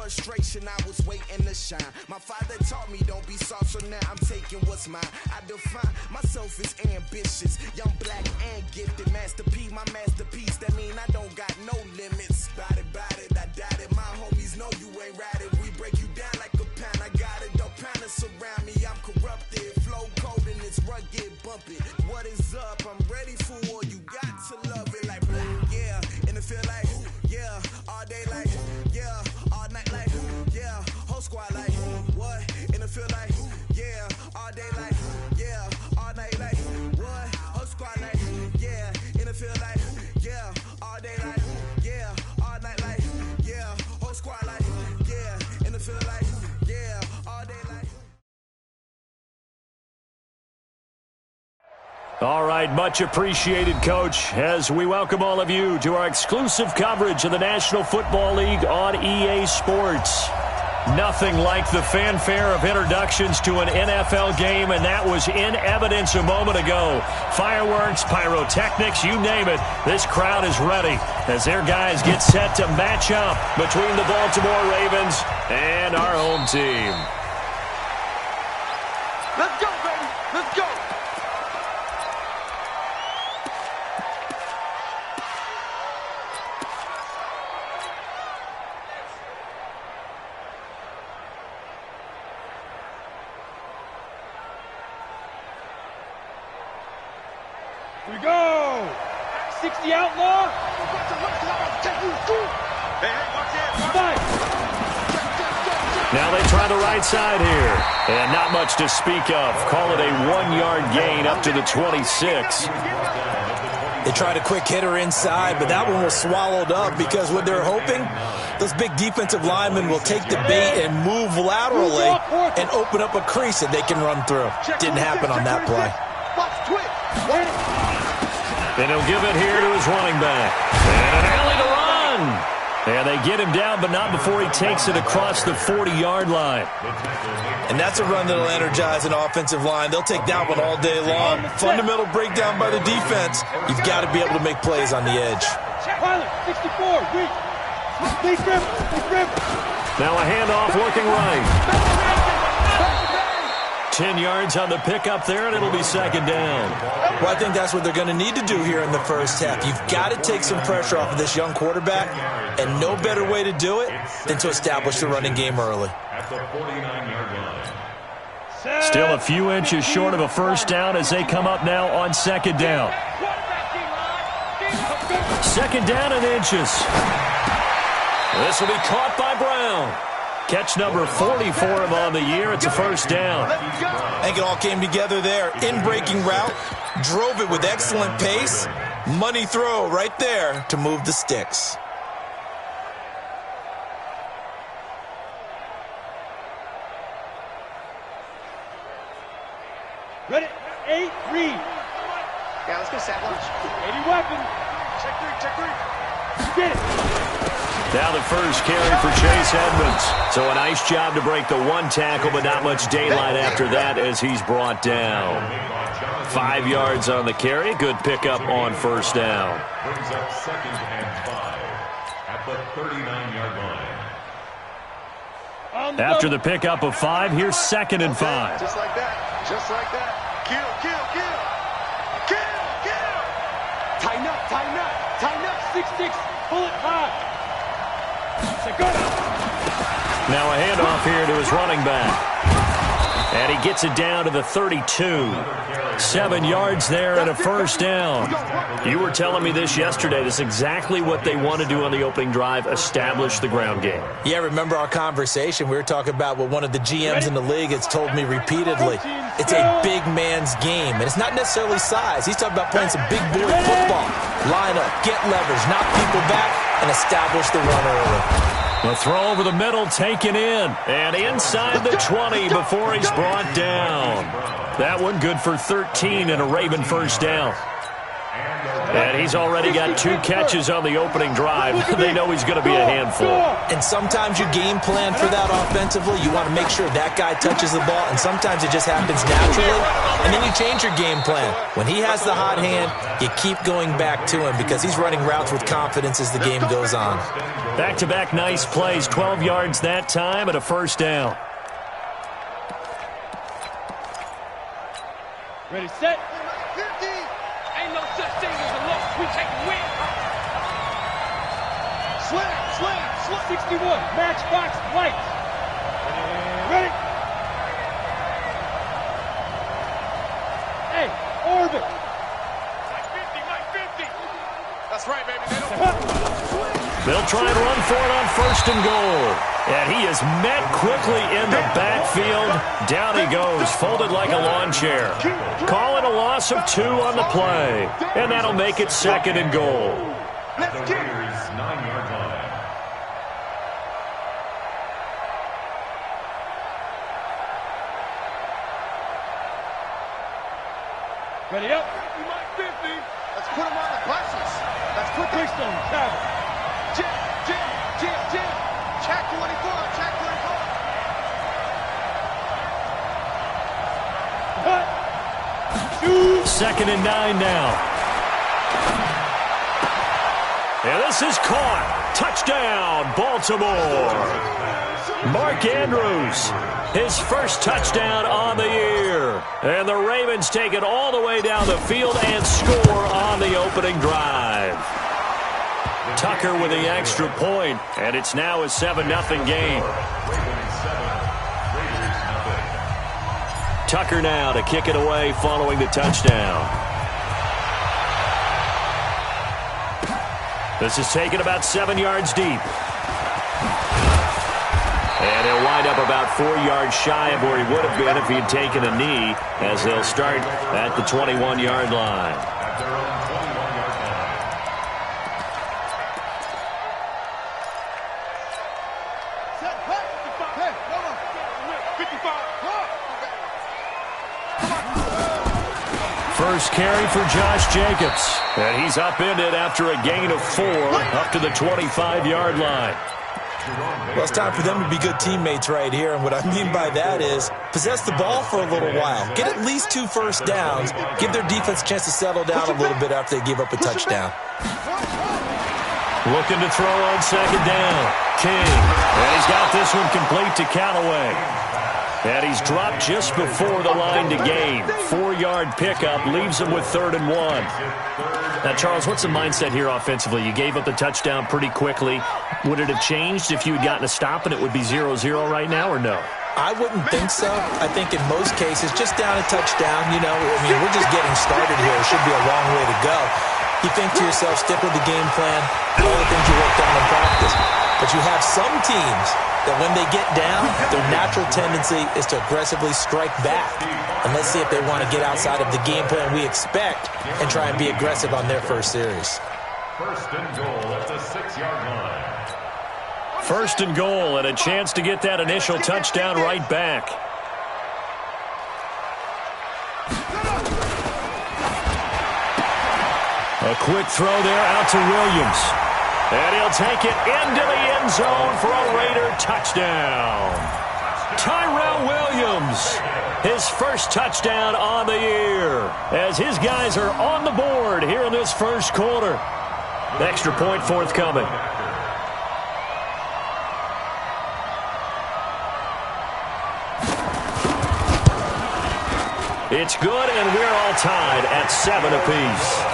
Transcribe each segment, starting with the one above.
frustration, I was waiting to shine. My father taught me don't be soft, so now I'm taking what's mine. I define myself as ambitious, young, black, and gifted. Masterpiece, my masterpiece, that mean I don't got no limits. Bout it, I doubt it. My homies know you ain't ride it. We break you down like a pound. I got it, don't pound it surround me. I'm corrupted, flow cold and it's rugged, bumping. What is up? I'm ready for war. You got to love it like yeah, and it feel like yeah, all day like yeah, all night like yeah, whole squad like what? And it feel like yeah, all day like yeah, all night like what? Whole squad like yeah, and it feel like yeah, all day like yeah, all night like yeah, whole squad like yeah, and it feel like yeah, all day like. All right, much appreciated, Coach, as we welcome all of you to our exclusive coverage of the National Football League on EA Sports. Nothing like the fanfare of introductions to an NFL game, and that was in evidence a moment ago. Fireworks, pyrotechnics, you name it, this crowd is ready as their guys get set to match up between the Baltimore Ravens and our home team. Let's go, baby. Let's go. Here we go! 60 outlaw! Now they try the right side here, and not much to speak of. Call it a 1-yard gain up to the 26. They tried a quick hitter inside, but that one was swallowed up because what they're hoping, those big defensive linemen will take the bait and move laterally and open up a crease that they can run through. Didn't happen on that play. Then he'll give it here to his running back. And an alley to run. And they get him down, but not before he takes it across the 40-yard line. And that's a run that'll energize an offensive line. They'll take that one all day long. Fundamental breakdown by the defense. You've got to be able to make plays on the edge. Pilot, 64, weak. Please grip. Now a handoff working right. 10 yards on the pickup there, and it'll be second down. Well, I think that's what they're going to need to do here in the first half. You've got to take some pressure off of this young quarterback, and no better way to do it than to establish the running game early. Still a few inches short of a first down as they come up now on second down. Second down and inches. This will be caught by Brown. Catch number 40 for him on the year. It's a first down. I think it all came together there. In-breaking route, drove it with excellent pace. Money throw right there to move the sticks. Ready, 8, read. Yeah, let's go sack lunch. 80 weapon. Check three. Get it. Now the first carry for Chase Edmonds. So a nice job to break the one tackle, but not much daylight after that as he's brought down. 5 yards on the carry. Good pickup on first down. Brings up second and 5 at the 39-yard line. After the pickup of 5, here's second and 5. Just like that. Just like that. Kill. Tighten up. 6-6. Pull it high. Now a handoff here to his running back. And he gets it down to the 32. 7 yards there and a first down. You were telling me this yesterday. This is exactly what they want to do on the opening drive, establish the ground game. Yeah, remember our conversation? We were talking about what one of the GMs in the league has told me repeatedly. It's a big man's game, and it's not necessarily size. He's talking about playing some big boy football. Line up, get leverage, knock people back, and establish the run early. The throw over the middle taken in. And inside the 20 before he's brought down. That one good for 13 and a Raven first down. And And he's already got 2 catches on the opening drive. They know he's going to be a handful. And sometimes you game plan for that offensively. You want to make sure that guy touches the ball, and sometimes it just happens naturally, and then you change your game plan. When he has the hot hand, you keep going back to him because he's running routes with confidence as the game goes on. Back-to-back nice plays, 12 yards that time and a first down. Ready, set. 50. Ain't no such thing as a loss. We take a win. Slam. 61. Matchbox lights. Ready. Hey, orbit. Mike 50. That's right, baby. They'll try and run for it on 1st and goal. And he is met quickly in the backfield. Down he goes, folded like a lawn chair. Call it a loss of 2 on the play. And that'll make it 2nd and goal. At the Raiders' 9-yard line. Ready up. Mike 50. Let's put him on the buses. Let's put Keystone travel. Jim. Check 24. Check 24. 2nd and 9 now. And this is caught. Touchdown, Baltimore. Mark Andrews, his first touchdown on the year. And the Ravens take it all the way down the field and score on the opening drive. Tucker with the extra point, and it's now a 7-0 game. Tucker now to kick it away following the touchdown. This is taken about 7 yards deep. And he'll wind up about 4 yards shy of where he would have been if he had taken a knee, as they'll start at the 21-yard line. First carry for Josh Jacobs. And he's upended after a gain of 4 up to the 25-yard line. Well, it's time for them to be good teammates right here, and what I mean by that is possess the ball for a little while. Get at least 2 first downs. Give their defense a chance to settle down a little bit after they give up a touchdown. Looking to throw on 2nd down. King. And he's got this one complete to Callaway. And he's dropped just before the line to gain. 4-yard pickup leaves him with 3rd and 1. Now, Charles, what's the mindset here offensively? You gave up the touchdown pretty quickly. Would it have changed if you had gotten a stop and it would be 0-0 right now, or no? I wouldn't think so. I think in most cases, just down a touchdown, we're just getting started here. It should be a long way to go. You think to yourself, stick with the game plan, all the things you worked on in practice. But you have some teams that when they get down, their natural tendency is to aggressively strike back. And let's see if they want to get outside of the game plan we expect and try and be aggressive on their first series. 1st and goal at the 6-yard line. 1st and goal, and a chance to get that initial touchdown right back. A quick throw there out to Williams. And he'll take it into the end zone for a Raider touchdown. Tyrell Williams, his first touchdown on the year, as his guys are on the board here in this first quarter. Extra point forthcoming. It's good, and we're all tied at 7 apiece.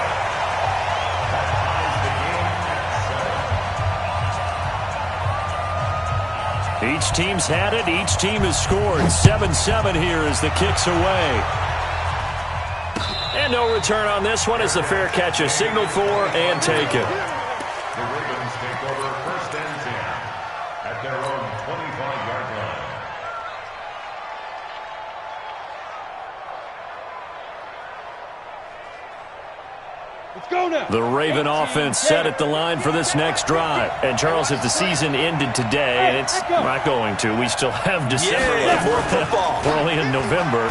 Each team's had it. Each team has scored. 7-7 here as the kick's away. And no return on this one as the fair catch is signaled for and taken. The Ravens take over 1st and 10 at their own 25-yard line. Let's go now. The Raven offense set at the line for this next drive. And, Charles, if the season ended today, and it's not going to, we still have December left. More football. We're only in November.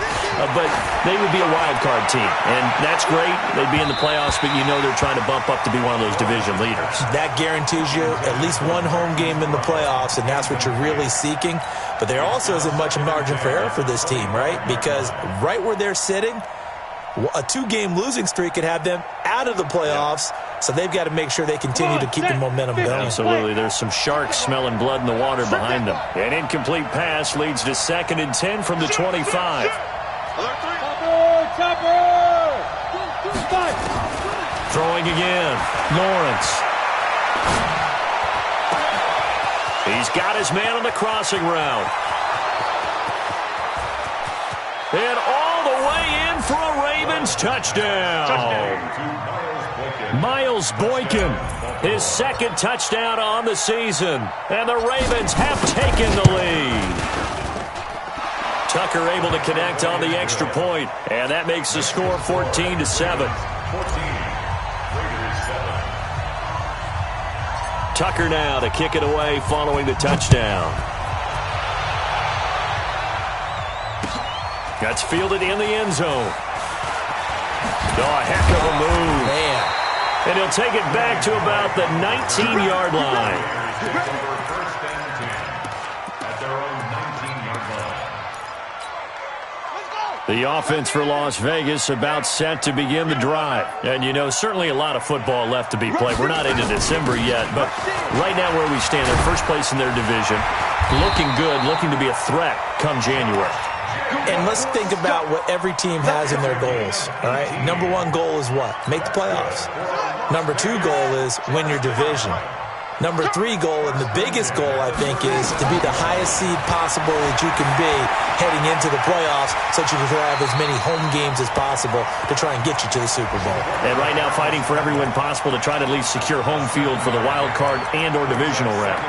But they would be a wild card team. And that's great. They'd be in the playoffs, but you know they're trying to bump up to be one of those division leaders. That guarantees you at least one home game in the playoffs, and that's what you're really seeking. But there also isn't much margin for error for this team, right? Because right where they're sitting, a 2-game losing streak could have them out of the playoffs, so they've got to make sure they continue to keep the momentum going. Absolutely. There's some sharks smelling blood in the water behind them. An incomplete pass leads to 2nd and 10 from the 25. Throwing again. Lawrence. He's got his man on the crossing route. And all the way in for a Ravens touchdown. Miles Boykin, his 2nd touchdown on the season. And the Ravens have taken the lead. Tucker able to connect on the extra point. And that makes the score 14-7. Tucker now to kick it away following the touchdown. That's fielded in the end zone. Oh, a heck of a move. Man. And he'll take it back to about the 19-yard line. The offense for Las Vegas about set to begin the drive. And, you know, certainly a lot of football left to be played. We're not into December yet, but right now where we stand, they're first place in their division. Looking good, looking to be a threat come January. And let's think about what every team has in their goals, all right? Number 1 goal is what? Make the playoffs. Number 2 goal is win your division. Number 3 goal, and the biggest goal, I think, is to be the highest seed possible that you can be heading into the playoffs so that you can have as many home games as possible to try and get you to the Super Bowl. And right now fighting for every win possible to try to at least secure home field for the wild card and or divisional round.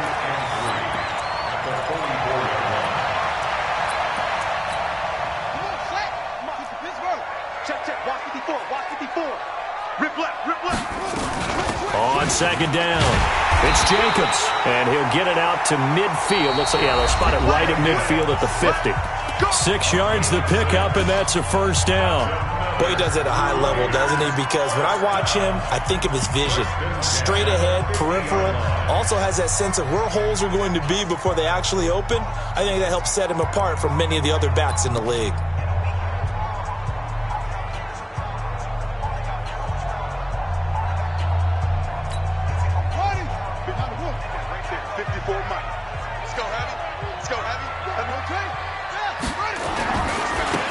On 2nd down, it's Jacobs, and he'll get it out to midfield. Looks like, yeah, they'll spot it right at midfield at the 50. 6 yards the pickup, and that's a 1st down. Boy, he does it at a high level, doesn't he? Because when I watch him, I think of his vision. Straight ahead, peripheral, also has that sense of where holes are going to be before they actually open. I think that helps set him apart from many of the other backs in the league.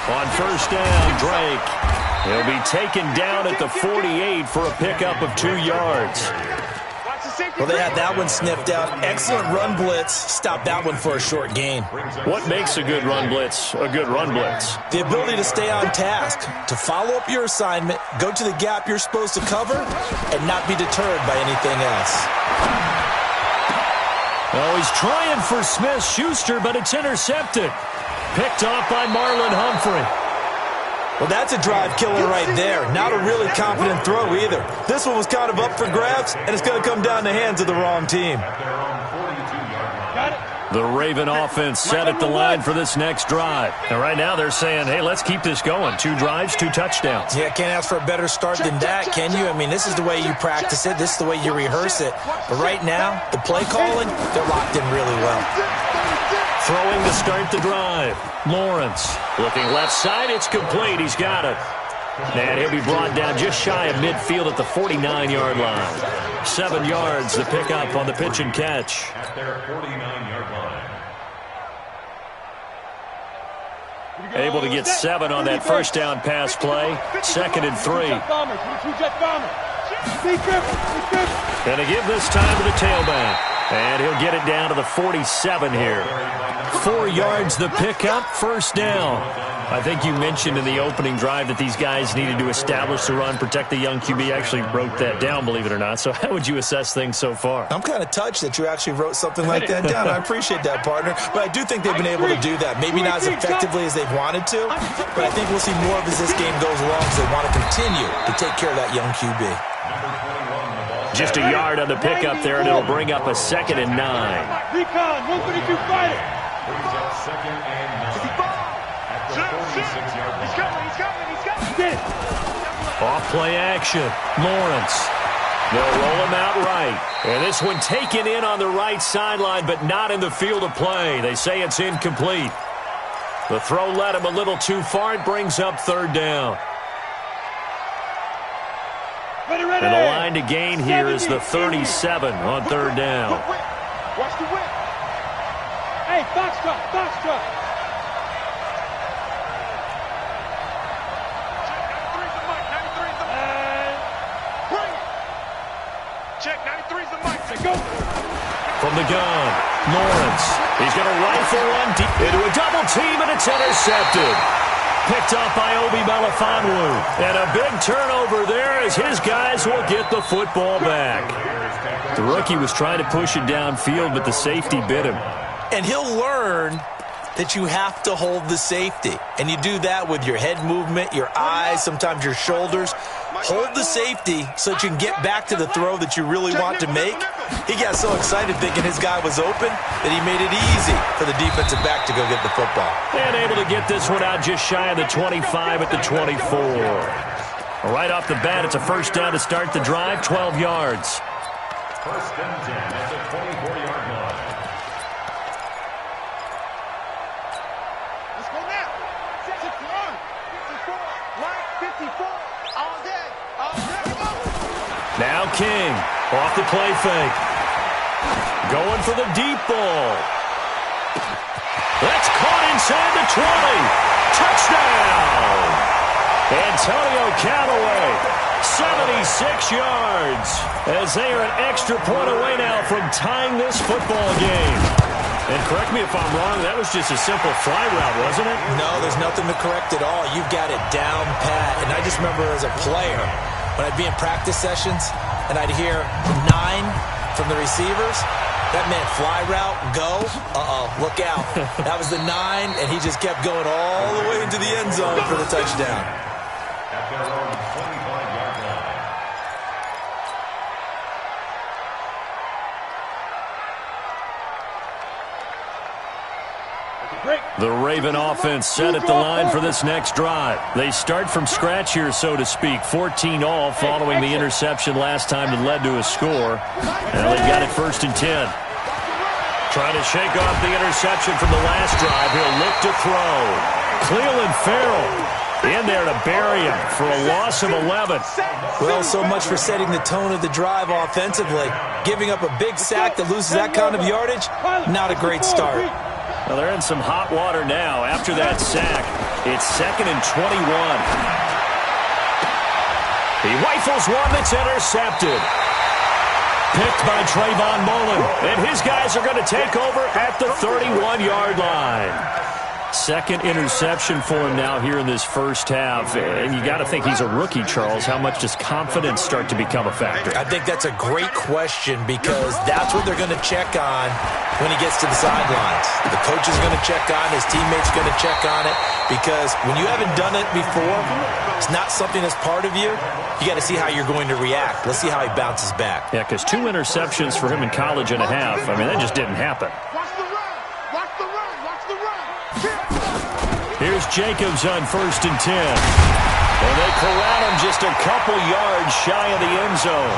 On 1st down, Drake. He'll be taken down at the 48 for a pickup of 2 yards. Well, they had that one sniffed out. Excellent run blitz. Stopped that one for a short gain. What makes a good run blitz a good run blitz? The ability to stay on task, to follow up your assignment, go to the gap you're supposed to cover, and not be deterred by anything else. Oh, he's trying for Smith-Schuster, but it's intercepted. Picked off by Marlon Humphrey. Well, that's a drive killer right there. Not a really confident throw either. This one was kind of up for grabs, and it's going to come down the hands of the wrong team. The Raven offense set at the line for this next drive. And right now they're saying, hey, let's keep this going. 2 drives, 2 touchdowns. Yeah, can't ask for a better start than that, can you? I mean, this is the way you practice it. This is the way you rehearse it. But right now, the play calling, they're locked in really well. Throwing to start the drive. Lawrence looking left side. It's complete. He's got it. And he'll be brought down just shy of midfield at the 49-yard line. 7 yards, the pickup on the pitch and catch. At their 49-yard line. Able to get 7 on that 1st down pass play. 2nd and 3. Going And to give this time to the tailback. And he'll get it down to the 47 here. 4 yards the pickup, first down. I think you mentioned in the opening drive that these guys needed to establish the run, protect the young QB. I actually wrote that down, believe it or not. So how would you assess things so far? I'm kind of touched that you actually wrote something like that down. I appreciate that, partner. But I do think they've been able to do that. Maybe not as effectively as they've wanted to, but I think we'll see more of as this game goes along because they want to continue to take care of that young QB. Just a yard on the pickup there, and it'll bring up a 2nd and 9. Recon, 132 fighter. Brings up 2nd and 9. At the 46-yard line. He's coming. Off play action. Lawrence. They'll roll him out right. And this one taken in on the right sideline, but not in the field of play. They say it's incomplete. The throw led him a little too far. It brings up 3rd down. Ready. And the line to gain here is the 37 on 3rd down. Watch the whip. Hey, box truck. Check, 93's the mic. Go. From the gun, Lawrence. He's going to rifle one deep into a double team, and it's intercepted. Picked up by Obi Melifonwu. And a big turnover there as his guys will get the football back. The rookie was trying to push it downfield, but the safety bit him. And he'll learn that you have to hold the safety. And you do that with your head movement, your eyes, sometimes your shoulders. Hold the safety so that you can get back to the throw that you really want to make. He got so excited thinking his guy was open that he made it easy for the defensive back to go get the football. And able to get this one out just shy of the 25 at the 24. Right off the bat, it's a first down to start the drive, 12 yards. First and 10 at the 24-yard line. Let's go now. 61, 54, line 54. All day. Go. Now King, off the play fake. Going for the deep ball. That's caught inside the 20. Touchdown! Antonio Callaway, 76 yards, as they are an extra point away now from tying this football game. And correct me if I'm wrong, that was just a simple fly route, wasn't it? No, there's nothing to correct at all. You've got it down pat. And I just remember as a player, when I'd be in practice sessions and I'd hear 9 from the receivers, that meant fly route, go, look out. That was the 9, and he just kept going all the way into the end zone for the touchdown. At their own 25-yard line. The Raven offense set at the line for this next drive. They start from scratch here, so to speak. 14-all following the interception last time that led to a score. Now they've got it 1st and 10. Trying to shake off the interception from the last drive. He'll look to throw. Cleveland Farrell in there to bury him for a loss of 11. Well, so much for setting the tone of the drive offensively. Giving up a big sack that loses that kind of yardage, not a great start. Well, they're in some hot water now. After that sack, it's 2nd and 21. He rifles one that's intercepted. Picked by Trayvon Mullen. And his guys are going to take over at the 31-yard line. 2nd interception for him now here in this first half. And you got to think he's a rookie, Charles. How much does confidence start to become a factor? I think that's a great question because that's what they're going to check on when he gets to the sidelines. The coach is going to check on, his teammates are going to check on it because when you haven't done it before, it's not something that's part of you. You got to see how you're going to react. Let's see how he bounces back. Yeah, because 2 interceptions for him in college and a half. I mean, that just didn't happen. Watch the run. Watch the run. Watch the run. Here's Jacobs on 1st and 10. And they corral him just a couple yards shy of the end zone.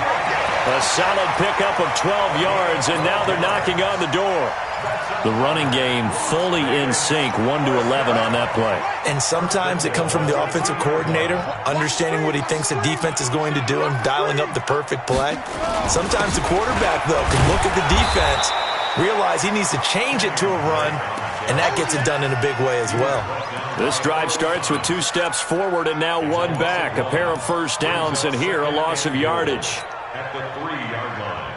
A solid pickup of 12 yards, and now they're knocking on the door. The running game fully in sync, 1-11 on that play. And sometimes it comes from the offensive coordinator, understanding what he thinks the defense is going to do and dialing up the perfect play. Sometimes the quarterback, though, can look at the defense, realize he needs to change it to a run, and that gets it done in a big way as well. This drive starts with 2 steps forward and now 1 back. A pair of first downs, and here a loss of yardage. At the 3-yard line.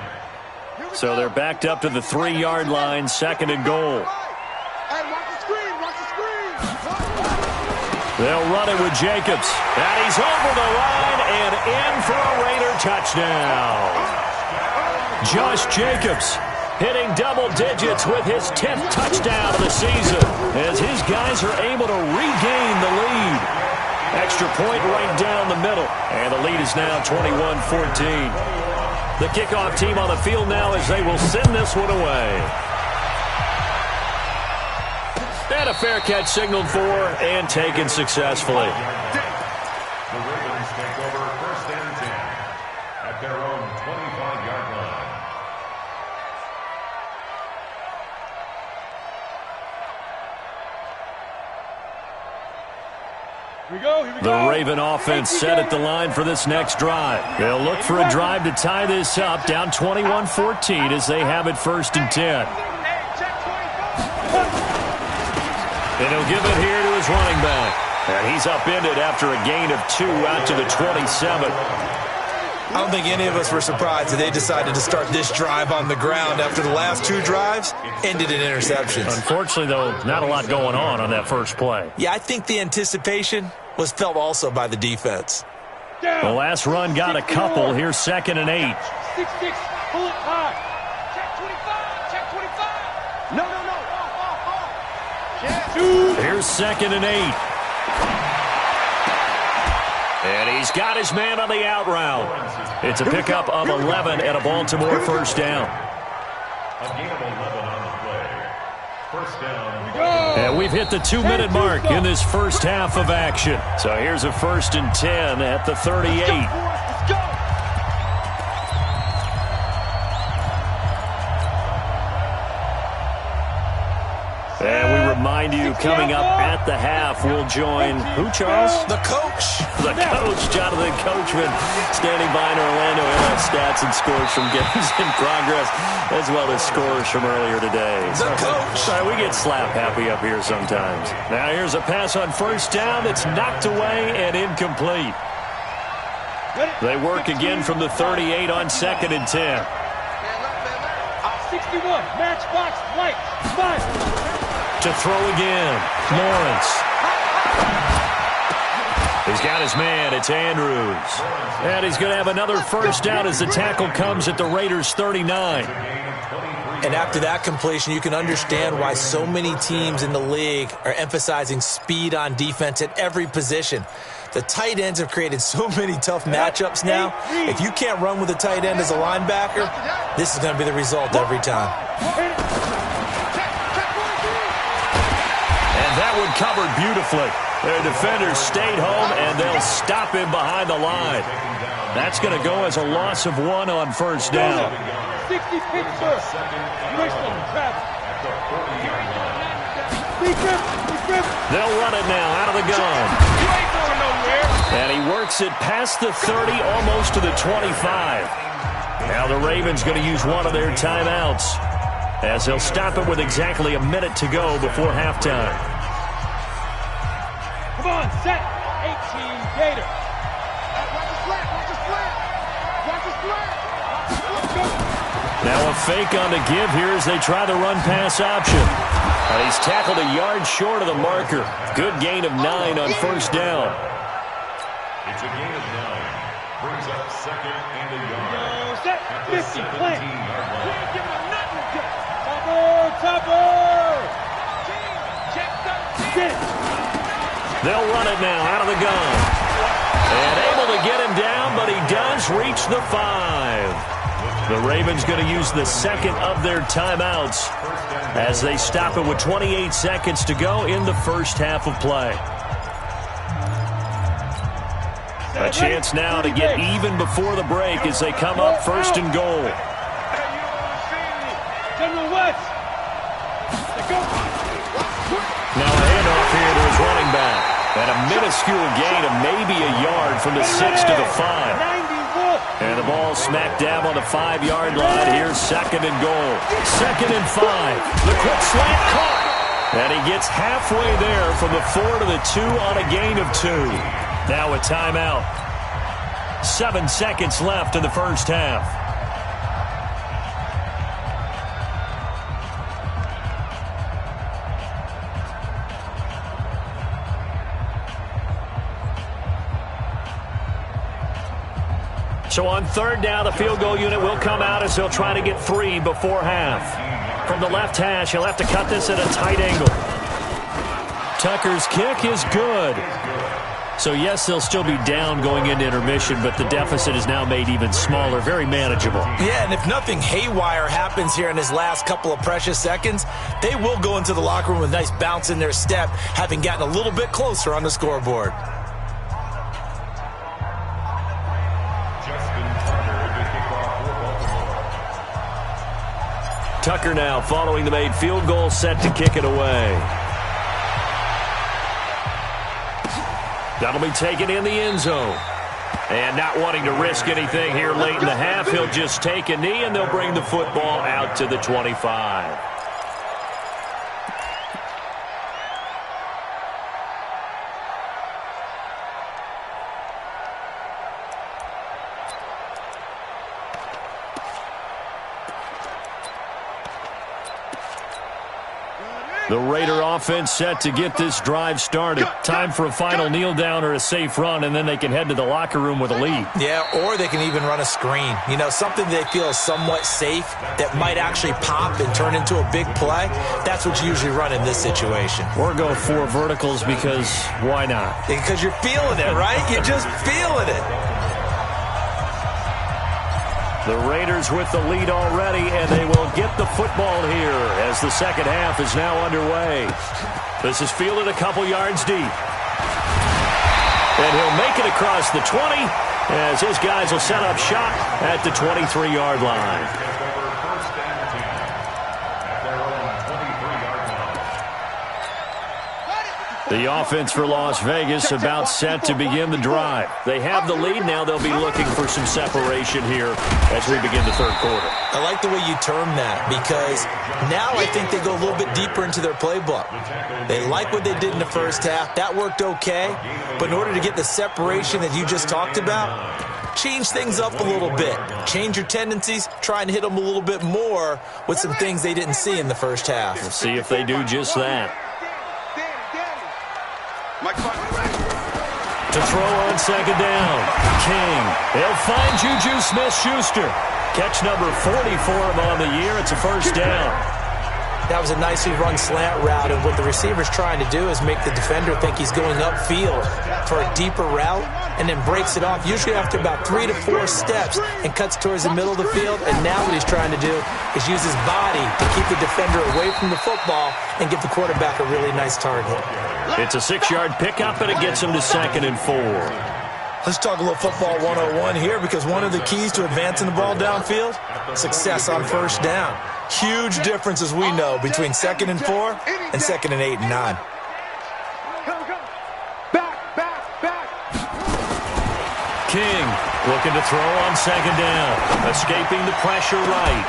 So they're backed up to the 3-yard line, 2nd and goal. Hey, watch the screen, watch the screen. They'll run it with Jacobs. And he's over the line and in for a Raider touchdown. Josh Jacobs hitting double digits with his 10th touchdown of the season as his guys are able to regain the lead. Extra point right down the middle. And the lead is now 21-14. The kickoff team on the field now as they will send this one away. And a fair catch signaled for and taken successfully. The Ravens take over 1st and 10 at their own 25-yard line. Here we go, here we go. The Raven offense set at the line for this next drive. They'll look for a drive to tie this up, down 21-14 as they have it 1st and 10. And he'll give it here to his running back. And he's upended after a gain of 2 out to the 27. I don't think any of us were surprised that they decided to start this drive on the ground after the last 2 drives ended in interceptions. Unfortunately, though, not a lot going on that first play. Yeah, I think the anticipation was felt also by the defense. The last run got a couple. Here's 2nd and 8. 6-6, pull it high. Check 25, check 25. No. Here's 2nd and 8. And he's got his man on the out route. It's a pickup of 11 and a Baltimore 1st down. A gain of 11 on the play. 1st down. And we've hit the 2-minute mark in this first half of action. So here's a 1st and 10 at the 38. Let's go. And we remind you, coming up at the half, we'll join who, Charles? The coach. The coach, Jonathan Coachman, standing by in Orlando. He'll have stats and scores from games in progress, as well as scores from earlier today. The coach. Sorry, we get slap happy up here sometimes. Now here's a pass on 1st down that's knocked away and incomplete. They work again from the 38 on 2nd and 10. 61, matchbox, white, spot. To throw again, Lawrence. He's got his man, it's Andrews. And he's going to have another 1st down as the tackle comes at the Raiders' 39. And after that completion, you can understand why so many teams in the league are emphasizing speed on defense at every position. The tight ends have created so many tough matchups now. If you can't run with a tight end as a linebacker, this is going to be the result every time. And that one covered beautifully. Their defenders stayed home, and they'll stop him behind the line. That's going to go as a loss of 1 on 1st down. 60 Pittsburgh. Bristol, Travis. They'll run it now out of the gun. You ain't going nowhere. And he works it past the 30, almost to the 25. Now the Ravens going to use one of their timeouts, as they'll stop it with exactly a minute to go before halftime. Come on, set. 18 Gator. Watch the slant, watch the slant. Watch the slant. Let's go. Now a fake on the give here as they try the run-pass option. And he's tackled a yard short of the marker. Good gain of 9 on 1st down. It's a gain of 9. Brings up 2nd and a yard. No, set. At the 50, plant. 17-yard We line. ain't giving him nothing to get. Topper. Check the Get it. They'll run it now out of the gun. And able to get him down, but he does reach the 5. The Ravens going to use the second of their timeouts as they stop it with 28 seconds to go in the first half of play. A chance now to get even before the break as they come up 1st and goal. General West. Now a handoff here to his running back. And a minuscule gain of maybe a yard from the 6 to the 5. And the ball smack dab on the 5-yard line. Here's 2nd and goal. 2nd and 5. The quick slant caught. And he gets halfway there from the 4 to the 2 on a gain of 2. Now a timeout. 7 seconds left in the first half. So on third down, the field goal unit will come out as they'll try to get 3 before half. From the left hash, he'll have to cut this at a tight angle. Tucker's kick is good. So, yes, they'll still be down going into intermission, but the deficit is now made even smaller, very manageable. Yeah, and if nothing haywire happens here in his last couple of precious seconds, they will go into the locker room with a nice bounce in their step, having gotten a little bit closer on the scoreboard. Tucker now following the made field goal, set to kick it away. That'll be taken in the end zone. And not wanting to risk anything here late in the half, he'll just take a knee, and they'll bring the football out to the 25. The Raider offense set to get this drive started. Time for a final kneel down or a safe run, and then they can head to the locker room with a lead. Yeah, or they can even run a screen. You know, something they feel is somewhat safe that might actually pop and turn into a big play. That's what you usually run in this situation. Or go 4 verticals because why not? Because you're feeling it, right? You're just feeling it. The Raiders with the lead already, and they will get the football here as the second half is now underway. This is fielded a couple yards deep. And he'll make it across the 20 as his guys will set up shop at the 23-yard line. The offense for Las Vegas about set to begin the drive. They have the lead. Now they'll be looking for some separation here as we begin the third quarter. I like the way you term that because now I think they go a little bit deeper into their playbook. They like what they did in the first half. That worked okay. But in order to get the separation that you just talked about, change things up a little bit. Change your tendencies. Try and hit them a little bit more with some things they didn't see in the first half. We'll see if they do just that. To throw on second down, King. He'll find Juju Smith-Schuster. Catch number 40 for him on the year. It's a first down. That was a nicely run slant route, and what the receiver's trying to do is make the defender think he's going upfield for a deeper route and then breaks it off, usually after about 3 to 4 steps, and cuts towards the middle of the field. And now what he's trying to do is use his body to keep the defender away from the football and give the quarterback a really nice target. It's a 6-yard pickup, and it gets him to 2nd and 4. Let's talk a little football 101 here, because one of the keys to advancing the ball downfield, success on first down. Huge difference, as we know, between 2nd and 4 and 2nd and 8 and 9. King looking to throw on second down. Escaping the pressure right.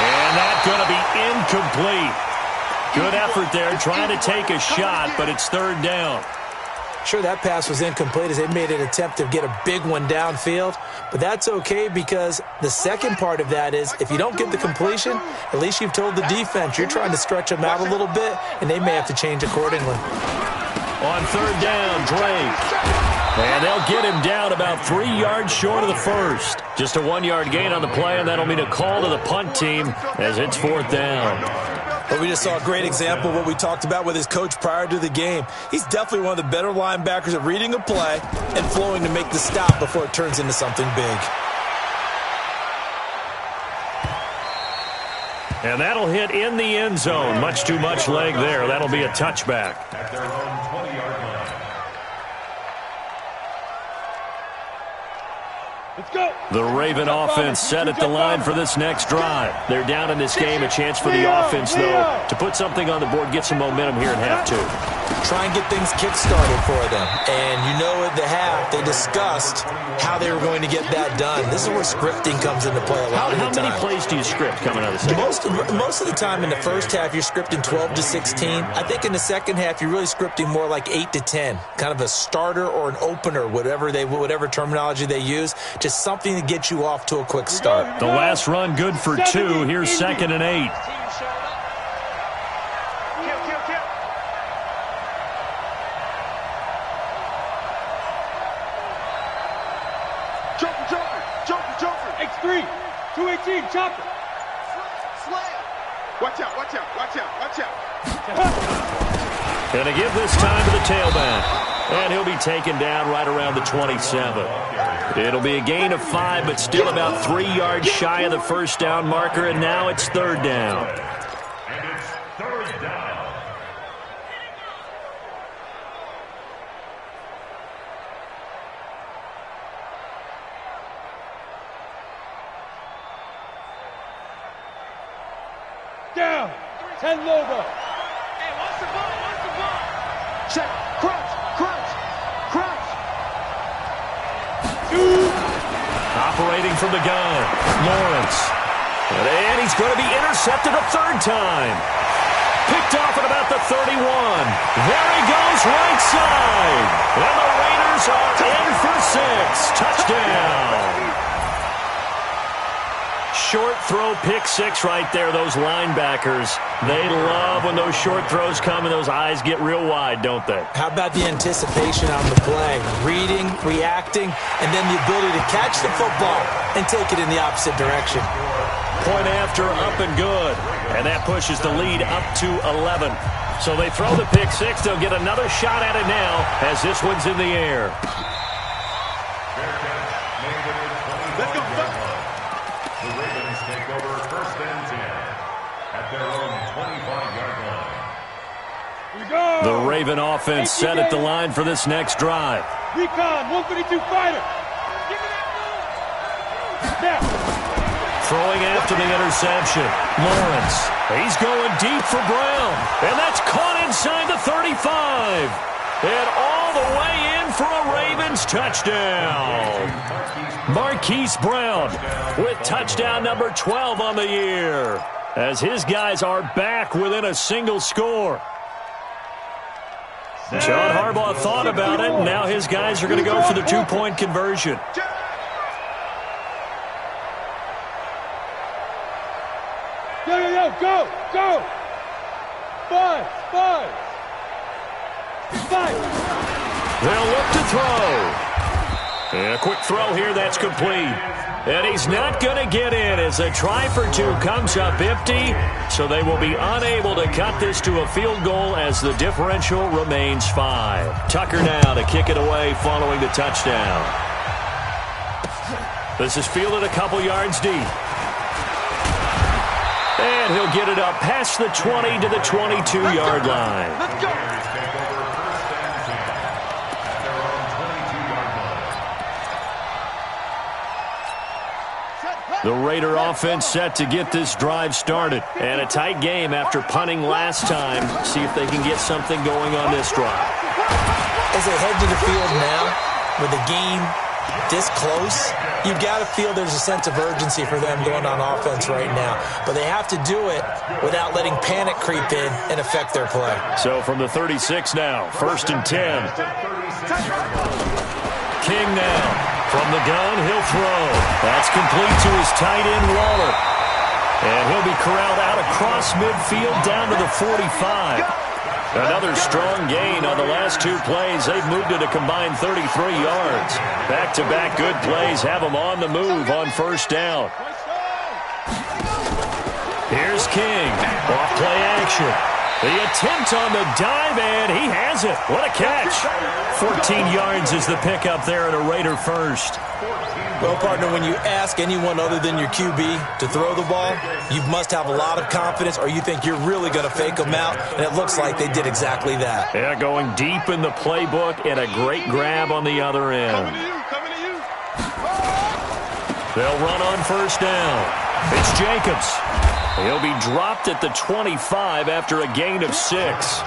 And that's going to be incomplete. Good effort there, trying to take a shot, but it's third down. Sure, that pass was incomplete as they made an attempt to get a big one downfield, but that's okay because the second part of that is if you don't get the completion, at least you've told the defense you're trying to stretch them out a little bit, and they may have to change accordingly. On third down, Drake. And they'll get him down about 3 yards short of the first. Just a 1-yard gain on the play, and that'll mean a call to the punt team as it's fourth down. Well, we just saw a great example of what we talked about with his coach prior to the game. He's definitely one of the better linebackers at reading a play and flowing to make the stop before it turns into something big. And that'll hit in the end zone. Much too much leg there. That'll be a touchback. At their own 20-yard line. Let's go. The Raven offense set at the line for this next drive. They're down in this game. A chance for the offense, though, to put something on the board, get some momentum here in half two. Try and get things kick-started for them. And you know at the half, they discussed how they were going to get that done. This is where scripting comes into play a lot of the time. How many plays do you script coming out of the second? Most of the time in the first half, you're scripting 12 to 16. I think in the second half, you're really scripting more like 8 to 10. Kind of a starter or an opener, whatever terminology they use. Just something to get you off to a quick start. The last run good for 2. Here's 2nd and 8. 3, 218, chopper. Slam. Watch out, watch out, watch out, watch out. Gonna give this time to the tailback. And he'll be taken down right around the 27. It'll be a gain of 5, but still about 3 yards shy of the first down marker, and now it's third down. And it's third down. Down. 10 over. Hey, watch the ball, watch the ball. Check, crunch, crunch, crunch. Operating from the gun, Lawrence. And he's going to be intercepted a third time. Picked off at about the 31. There he goes, right side. And the Raiders are in for 6. Touchdown. Short throw, pick 6 right there, those linebackers. They love when those short throws come and those eyes get real wide, don't they? How about the anticipation on the play? Reading, reacting, and then the ability to catch the football and take it in the opposite direction. Point after, up and good. And that pushes the lead up to 11. So they throw the pick 6. They'll get another shot at it now as this one's in the air. Let's go, The Ravens take over first and 10 at their own 25-yard line. We go. The Raven offense set at the line for this next drive. Recon, 152 fighter. Give me that ball. Now. Throwing after the interception. Lawrence. He's going deep for Brown. And that's caught inside the 35. And all the way in for a Ravens touchdown. Marquise Brown with touchdown number 12 on the year, as his guys are back within a single score. John Harbaugh thought about it, and now his guys are going to go for the 2-point conversion. Yo, yo, yo, go, go. 5. They'll look to throw. And a quick throw here, that's complete. And he's not going to get in as a try for 2 comes up empty. So they will be unable to cut this to a field goal as the differential remains 5. Tucker now to kick it away following the touchdown. This is fielded a couple yards deep. And he'll get it up past the 20 to the 22-yard line. Let's go. The Raider offense set to get this drive started. And a tight game after punting last time. See if they can get something going on this drive. As they head to the field now, with the game this close, you've got to feel there's a sense of urgency for them going on offense right now. But they have to do it without letting panic creep in and affect their play. So from the 36 now, 1st and 10. King now. From the gun, he'll throw. That's complete to his tight end, Waller. And he'll be corralled out across midfield down to the 45. Another strong gain on the last 2 plays. They've moved it a combined 33 yards. Back-to-back good plays have them on the move on 1st down. Here's King. Off play action. The attempt on the dive, and he has it. What a catch. 14 yards is the pickup there at a Raider first. Well, partner, when you ask anyone other than your QB to throw the ball, you must have a lot of confidence, or you think you're really going to fake them out, and it looks like they did exactly that. Yeah, going deep in the playbook and a great grab on the other end. Coming to you. They'll run on 1st down. It's Jacobs. He'll be dropped at the 25 after a gain of 6.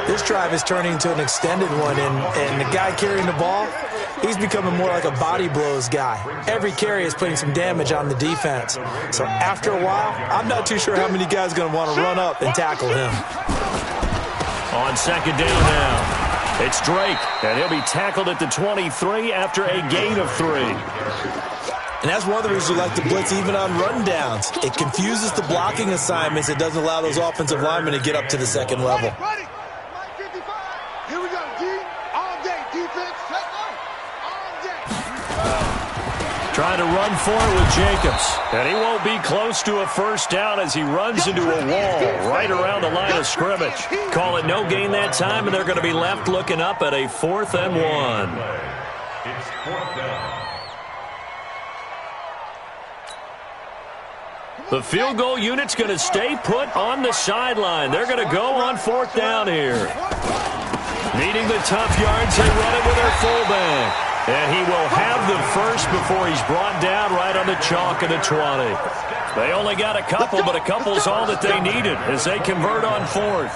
This drive is turning into an extended one, and the guy carrying the ball, he's becoming more like a body blows guy. Every carry is putting some damage on the defense. So after a while, I'm not too sure how many guys are going to want to run up and tackle him. On 2nd down now, it's Drake, and he'll be tackled at the 23 after a gain of 3. And that's one of the reasons we like to blitz even on run downs. It confuses the blocking assignments. It doesn't allow those offensive linemen to get up to the second level. Ready. Line 55. Here we go, D. All day defense. Take off. All day. Trying to run for it with Jacobs. And he won't be close to a first down as he runs into a wall right around the line of scrimmage. Call it no gain that time, and they're going to be left looking up at a 4th and 1. It's 4th down. The field goal unit's going to stay put on the sideline. They're going to go on 4th down here. Needing the tough yards, they run it with their fullback. And he will have the first before he's brought down right on the chalk of the 20. They only got a couple, but a couple's all that they needed as they convert on 4th.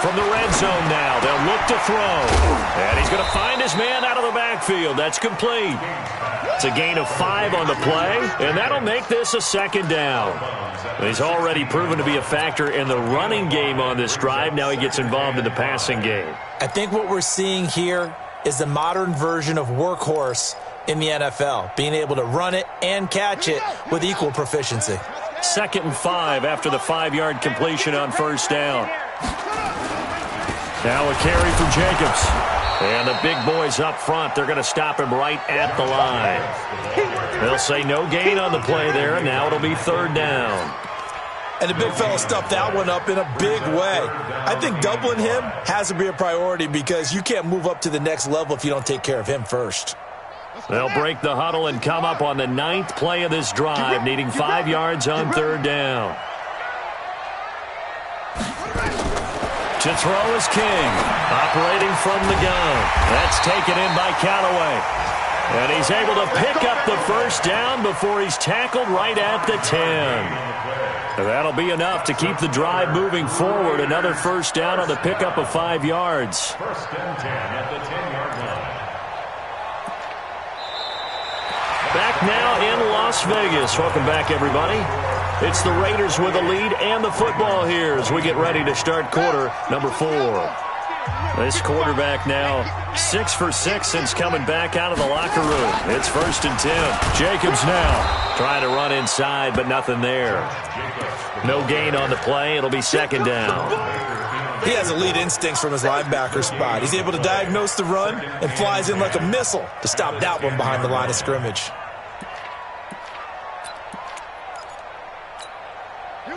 From the red zone now, they'll look to throw. And he's going to find his man out of the backfield. That's complete. It's a gain of 5 on the play, and that'll make this a 2nd down. He's already proven to be a factor in the running game on this drive. Now he gets involved in the passing game. I think what we're seeing here is the modern version of workhorse in the NFL, being able to run it and catch it with equal proficiency. 2nd and 5 after the 5-yard completion on first down. Now a carry for Jacobs. And the big boys up front, they're going to stop him right at the line. They'll say no gain on the play there, and now it'll be 3rd down. And the big fella stuffed that one up in a big way. I think doubling him has to be a priority because you can't move up to the next level if you don't take care of him first. They'll break the huddle and come up on the 9th play of this drive, needing 5 yards on 3rd down. To throw is King, operating from the gun. That's taken in by Callaway. And he's able to pick up the first down before he's tackled right at the 10. And that'll be enough to keep the drive moving forward. Another first down on the pickup of 5 yards. 1st and 10 at the 10-yard line. Back now in Las Vegas. Welcome back, everybody. It's the Raiders with a lead and the football here as we get ready to start quarter number 4. This quarterback now 6 for 6 since coming back out of the locker room. It's 1st and 10. Jacobs now trying to run inside, but nothing there. No gain on the play. It'll be 2nd down. He has elite instincts from his linebacker spot. He's able to diagnose the run and flies in like a missile to stop that one behind the line of scrimmage.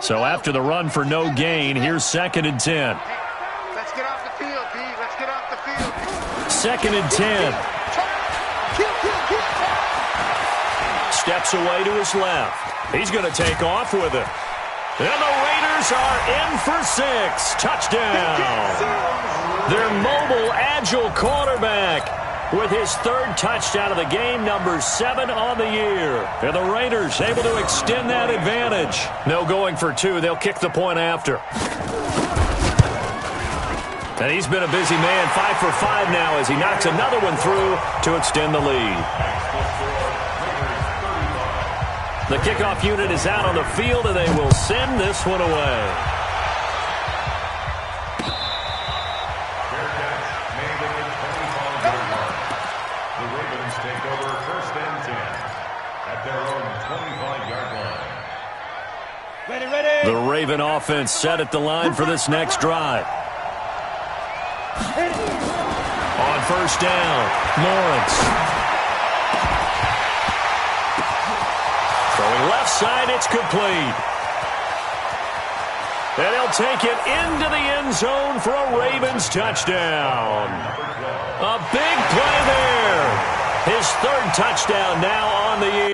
So after the run for no gain, here's 2nd and 10. Let's get off the field, D. Let's get off the field. 2nd and 10. Steps away to his left. He's going to take off with it. And the Raiders are in for 6. Touchdown. Their mobile, agile quarterback with his 3rd touchdown of the game, number 7 on the year. And the Raiders able to extend that advantage. No going for 2. They'll kick the point after. And he's been a busy man, 5 for 5 now as he knocks another one through to extend the lead. The kickoff unit is out on the field, and they will send this one away. The Ravens take over 1st and 10 at their own 25-yard line. Ready. The Raven offense set at the line for this next drive. On first down, Lawrence. Throwing left side, it's complete. And he'll take it into the end zone for a Ravens touchdown. A big play there. His 3rd touchdown now on the year.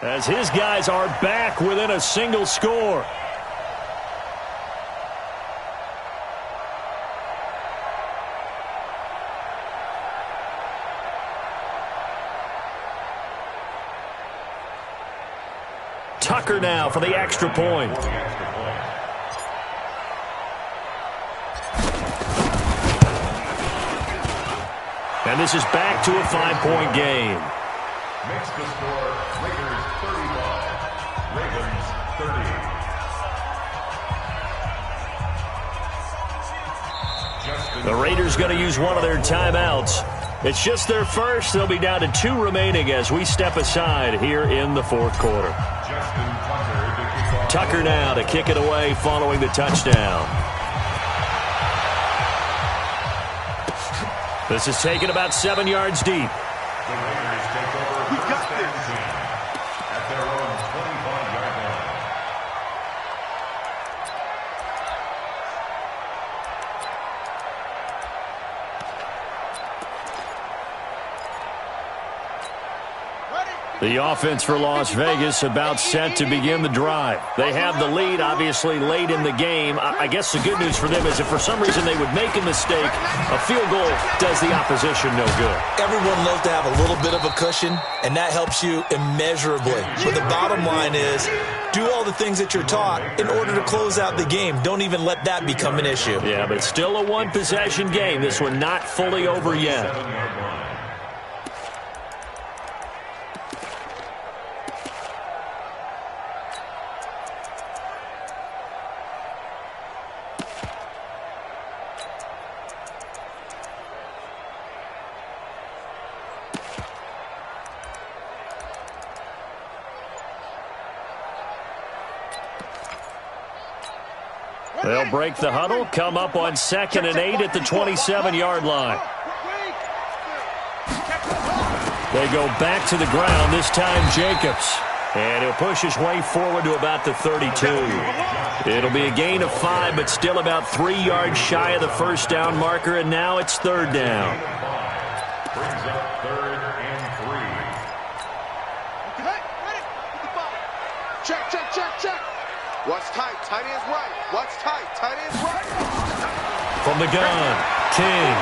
As his guys are back within a single score. Tucker now for the extra point. And this is back to a 5-point game. Makes the score Raiders 35, Ravens 30. The Raiders going to use one of their timeouts. It's just their first. They'll be down to 2 remaining as we step aside here in the fourth quarter. Tucker now to kick it away following the touchdown. This is taken about 7 yards deep. The Raiders take over first and 10 at their own 25-yard line. The offense for Las Vegas about set to begin the drive. They have the lead, obviously, late in the game. I guess the good news for them is if for some reason they would make a mistake, a field goal does the opposition no good. Everyone loves to have a little bit of a cushion, and that helps you immeasurably. But the bottom line is, do all the things that you're taught in order to close out the game. Don't even let that become an issue. Yeah, but it's still a one-possession game. This one not fully over yet. They'll break the huddle, come up on 2nd and 8 at the 27-yard line. They go back to the ground, this time Jacobs. And he'll push his way forward to about the 32. It'll be a gain of 5, but still about 3 yards shy of the first down marker, and now it's 3rd down. Brings up 3rd and 3. Check, check, check, check. What's tight? Tight end's right. What's tight? Tight end's right. From the gun, King.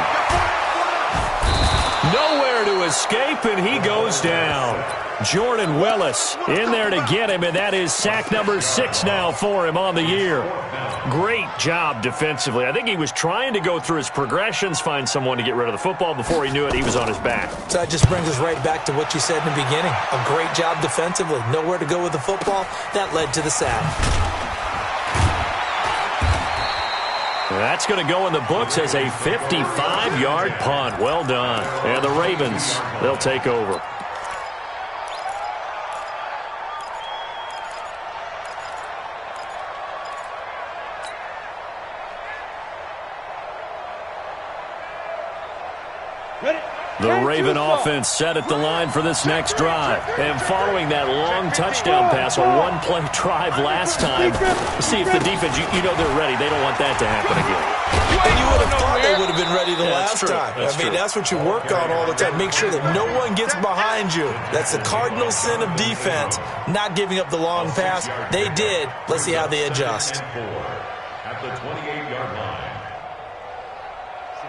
Nowhere to escape, and he goes down. Jordan Willis in there to get him, and that is sack number 6 now for him on the year. Great job defensively. I think he was trying to go through his progressions, find someone to get rid of the football. Before he knew it, he was on his back. So that just brings us right back to what you said in the beginning. A great job defensively. Nowhere to go with the football. That led to the sack. That's going to go in the books as a 55-yard punt. Well done. And the Ravens, they'll take over. The Raven offense set at the line for this next drive. And following that long touchdown pass, a one-play drive last time, see if the defense, you know they're ready. They don't want that to happen again. And you would have thought they would have been ready the last time. I mean, that's what you work on all the time. Make sure that no one gets behind you. That's the cardinal sin of defense, not giving up the long pass. They did. Let's see how they adjust. At the 28-yard line.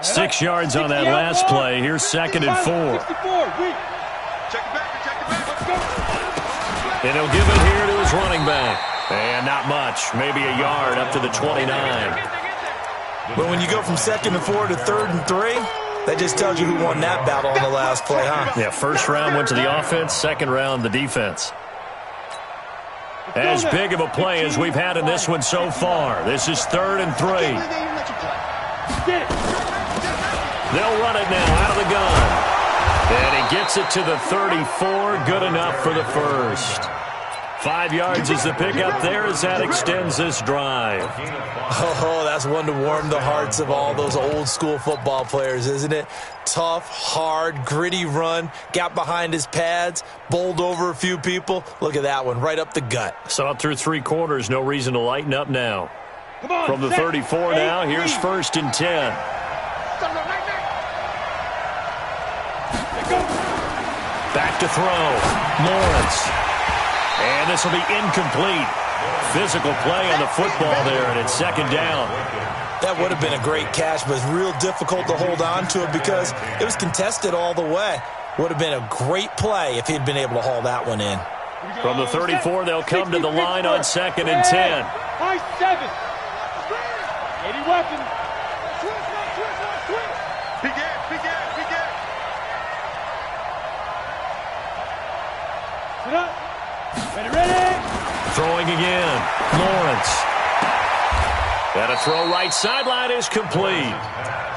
6 yards on that last play. Here's 2nd and 4. And he'll give it here to his running back. And not much. Maybe a yard up to the 29. But when you go from 2nd and 4 to 3rd and 3, that just tells you who won that battle on the last play, huh? Yeah, first round went to the offense, second round the defense. As big of a play as we've had in this one so far. This is 3rd and 3. They'll run it now out of the gun. And he gets it to the 34. Good enough for the first. 5 yards is the pickup there as that extends this drive. Oh, that's one to warm the hearts of all those old school football players, isn't it? Tough, hard, gritty run. Got behind his pads, bowled over a few people. Look at that one, right up the gut. Saw through 3 quarters. No reason to lighten up now. From the 34 now, here's 1st and 10. 5 Back to throw. Lawrence. And this will be incomplete. Physical play on the football there, and it's second down. That would have been a great catch, but it's real difficult to hold on to it because it was contested all the way. Would have been a great play if he'd been able to haul that one in. From the 34, they'll come to the line on 2nd and 10. High 7. 80 weapon. Sit up. Ready. Throwing again. Lawrence. And a throw right sideline is complete.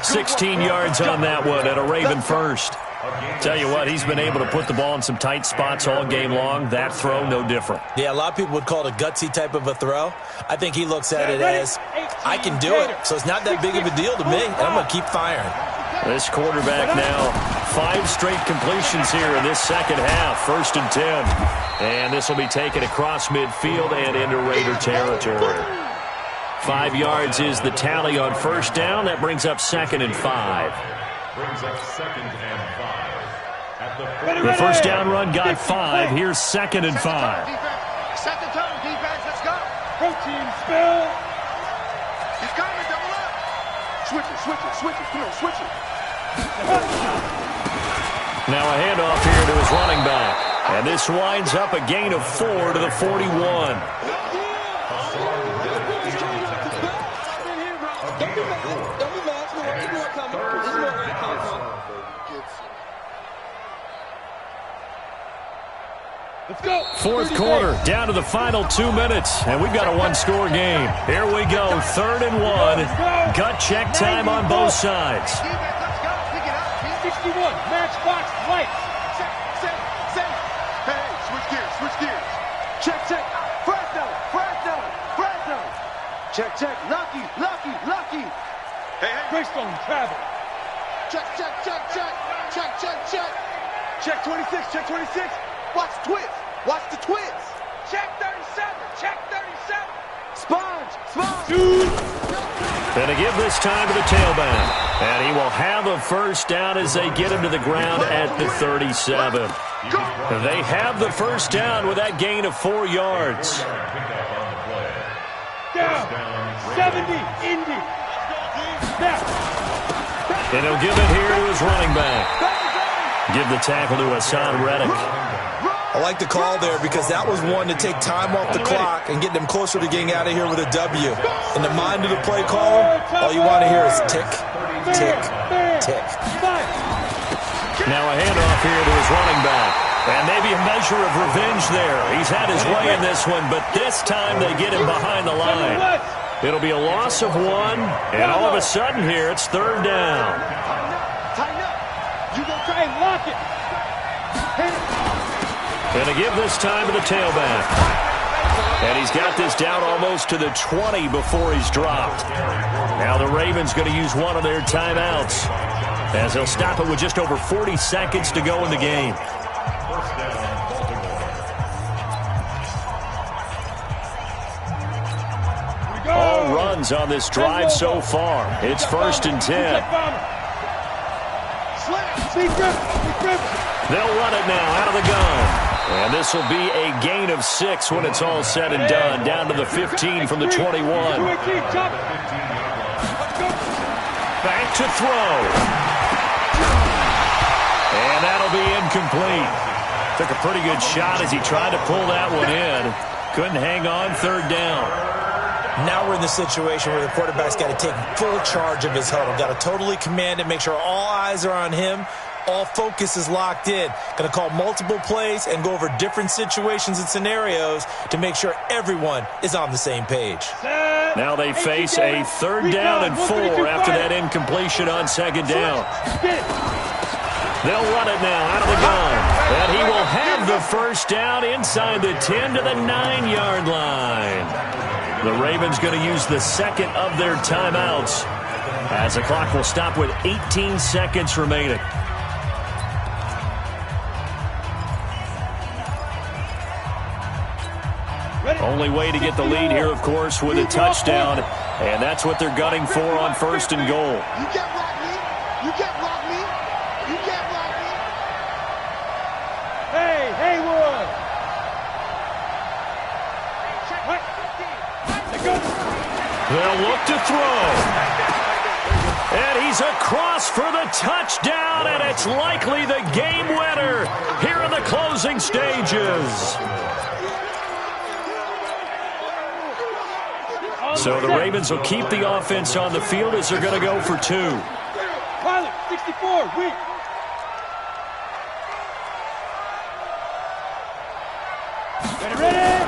16 yards on that one and a Raven first. Tell you what, he's been able to put the ball in some tight spots all game long. That throw, no different. Yeah, a lot of people would call it a gutsy type of a throw. I think he looks at it as, I can do it, so it's not that big of a deal to me, and I'm going to keep firing. This quarterback now, 5 straight completions here in this second half. 1st and 10. And this will be taken across midfield and into Raider territory. 5 yards is the tally on 1st down. That brings up 2nd and 5. Brings up 2nd and 5. The first down run got 5. Here's 2nd and 5. Set the tone, defense. Let's go. Protein spill. He's coming. Double up. Switch it. Come on, switch it. Now a handoff here to his running back. And this winds up a gain of 4 to the 41. Let's go. 4th quarter, down to the final 2 minutes, and we've got a one-score game. Here we go, 3rd and 1. Gut check time on both sides. 61, matchbox lights. Set. Hey, switch gears. Check. Fresno. Check. Lucky. Hey. Greystone travel. Check. Check 26. Watch the twist. Check 37. Sponge. And to give this time to the tailback. And he will have a first down as they get him to the ground at the 37. They have the first down with that gain of 4 yards. Down. 70. Indy. Snap. And he'll give it here to his running back. Give the tackle to Hassan Reddick. I like the call there because that was one to take time off the clock and get them closer to getting out of here with a W. In the mind of the play caller, all you want to hear is tick, tick, tick. Now a handoff here to his running back. And maybe a measure of revenge there. He's had his way in this one, but this time they get him behind the line. It'll be a loss of 1, and all of a sudden here it's 3rd down. Tighten up. You gonna try and lock it. And to give this time to the tailback. And he's got this down almost to the 20 before he's dropped. Now the Ravens going to use one of their timeouts as they'll stop it with just over 40 seconds to go in the game. All runs on this drive so far. It's 1st and 10. They'll run it now out of the gun. And this will be a gain of 6 when it's all said and done. Down to the 15 from the 21. Back to throw. And that'll be incomplete. Took a pretty good shot as he tried to pull that one in. Couldn't hang on, 3rd down. Now we're in the situation where the quarterback's got to take full charge of his huddle. Got to totally command it, make sure all eyes are on him. All focus is locked in. Going to call multiple plays and go over different situations and scenarios to make sure everyone is on the same page. Now they face a 3rd down and 4 after that incompletion on 2nd down. They'll run it now out of the gun. And he will have the first down inside the 10 to the 9-yard line. The Ravens going to use the 2nd of their timeouts as the clock will stop with 18 seconds remaining. Only way to get the lead here, of course, with a touchdown. And that's what they're gunning for on 1st and goal. You can't block me. You can't block me. You can't block me. Hey, Haywood! They'll look to throw. And he's across for the touchdown, and it's likely the game winner here in the closing stages. So the Ravens will keep the offense on the field as they're going to go for 2. Pilot, 64, weak. Ready?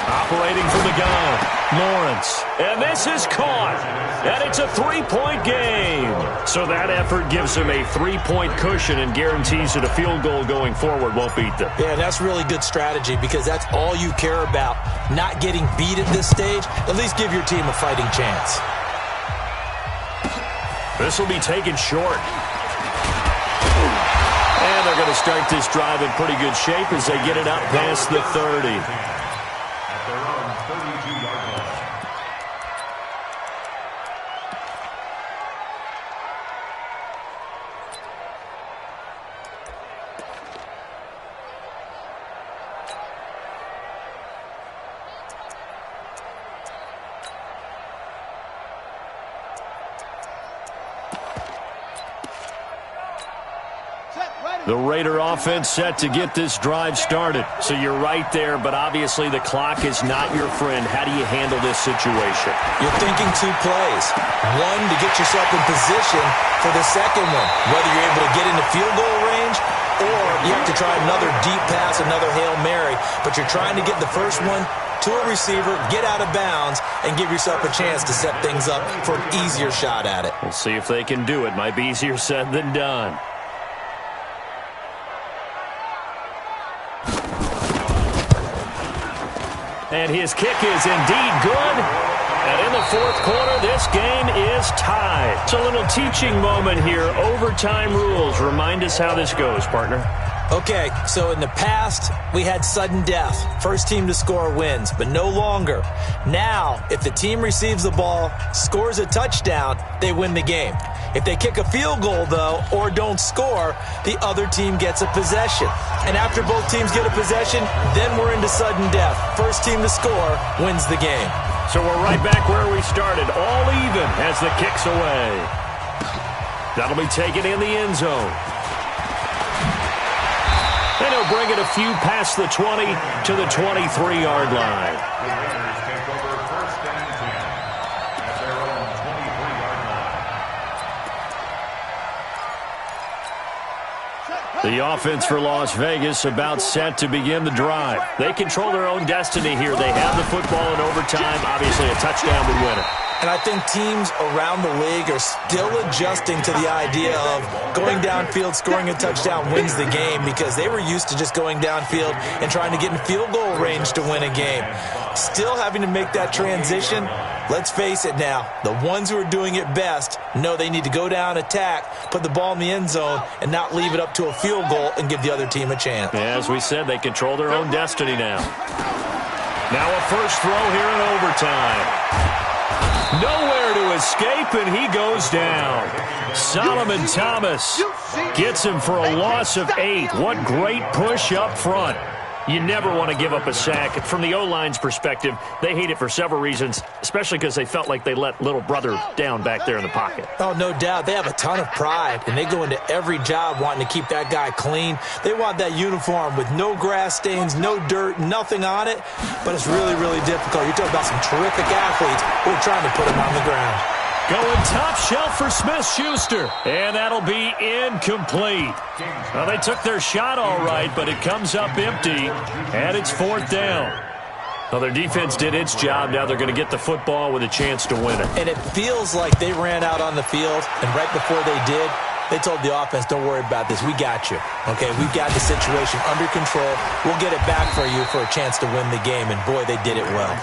Operating from the gun, Lawrence. And this is caught. And it's a 3-point game. So that effort gives them a 3-point cushion and guarantees that a field goal going forward won't beat them. Yeah, that's really good strategy because that's all you care about. Not getting beat at this stage. At least give your team a fighting chance. This will be taken short. And they're going to start this drive in pretty good shape as they get it up past the 30. At their own 32-yard line. The Raider offense set to get this drive started. So you're right there, but obviously the clock is not your friend. How do you handle this situation? You're thinking 2 plays. One, to get yourself in position for the second one, whether you're able to get into field goal range or you have to try another deep pass, another Hail Mary. But you're trying to get the first one to a receiver, get out of bounds, and give yourself a chance to set things up for an easier shot at it. We'll see if they can do it. Might be easier said than done. And his kick is indeed good. And in the fourth quarter, this game is tied. It's a little teaching moment here. Overtime rules. Remind us how this goes, partner. Okay, so in the past, we had sudden death. First team to score wins, but no longer. Now, if the team receives the ball, scores a touchdown, they win the game. If they kick a field goal, though, or don't score, the other team gets a possession. And after both teams get a possession, then we're into sudden death. First team to score wins the game. So we're right back where we started, all even as the kick's away. That'll be taken in the end zone. And he'll bring it a few past the 20 to the 23-yard line. The Raiders take over 1st and 10 at their own 23-yard line. The offense for Las Vegas about set to begin the drive. They control their own destiny here. They have the football in overtime. Obviously, a touchdown would win it. And I think teams around the league are still adjusting to the idea of going downfield, scoring a touchdown wins the game because they were used to just going downfield and trying to get in field goal range to win a game. Still having to make that transition. Let's face it now, the ones who are doing it best know they need to go down, attack, put the ball in the end zone, and not leave it up to a field goal and give the other team a chance. Yeah, as we said, they control their own destiny now. Now a first throw here in overtime. Nowhere to escape, and he goes down. Solomon Thomas gets him for a loss of 8. What great push up front. You never want to give up a sack. From the O-line's perspective, they hate it for several reasons, especially because they felt like they let little brother down back there in the pocket. Oh, no doubt. They have a ton of pride, and they go into every job wanting to keep that guy clean. They want that uniform with no grass stains, no dirt, nothing on it, but it's really, really difficult. You're talking about some terrific athletes who are trying to put him on the ground. Going top shelf for Smith-Schuster. And that'll be incomplete. Well, they took their shot all right, but it comes up empty, and it's 4th down. Well, their defense did its job. Now they're going to get the football with a chance to win it. And it feels like they ran out on the field, and right before they did, they told the offense, don't worry about this. We got you. Okay, we've got the situation under control. We'll get it back for you for a chance to win the game, and boy, they did it well.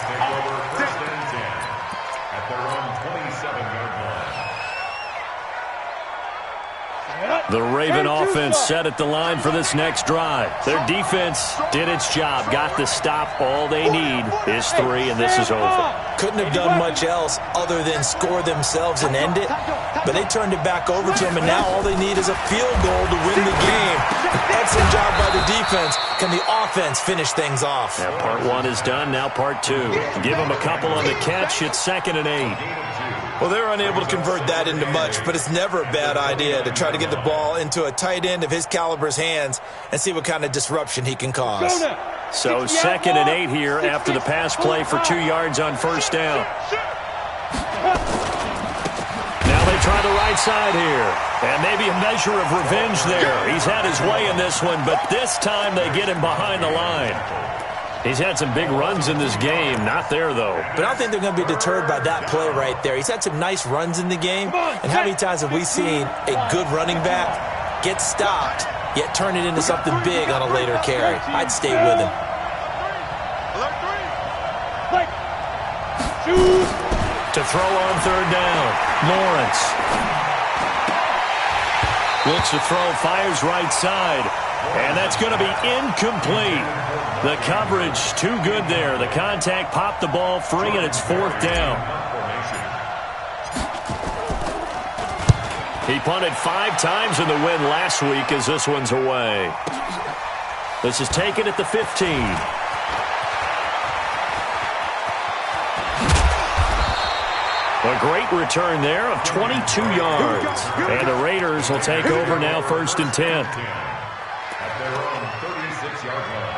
The Raven offense set at the line for this next drive. Their defense did its job, got the stop. All they need is 3, and this is over. couldn't have done much else other than score themselves and end it. But they turned it back over to him, and now all they need is a field goal to win the game. Excellent job by the defense. Can the offense finish things off? Yeah, part one is done, now part two. Give them a couple on the catch. It's 2nd and 8. Well, they're unable to convert that into much, but it's never a bad idea to try to get the ball into a tight end of his caliber's hands and see what kind of disruption he can cause. So 2nd and 8 here after the pass play for 2 yards on first down. Now they try the right side here. And maybe a measure of revenge there. He's had his way in this one, but this time they get him behind the line. He's had some big runs in this game. Not there, though. But I don't think they're going to be deterred by that play right there. He's had some nice runs in the game. And how many times have we seen a good running back get stopped, yet turn it into something big on a later carry? I'd stay with him. To throw on 3rd down, Lawrence. Looks to throw, fires right side. And that's going to be incomplete. The coverage too good there. The contact popped the ball free, and it's 4th down. He punted 5 times in the win last week as this one's away. This is taken at the 15. A great return there of 22 yards. And the Raiders will take over now 1st and 10. At their own 36-yard line.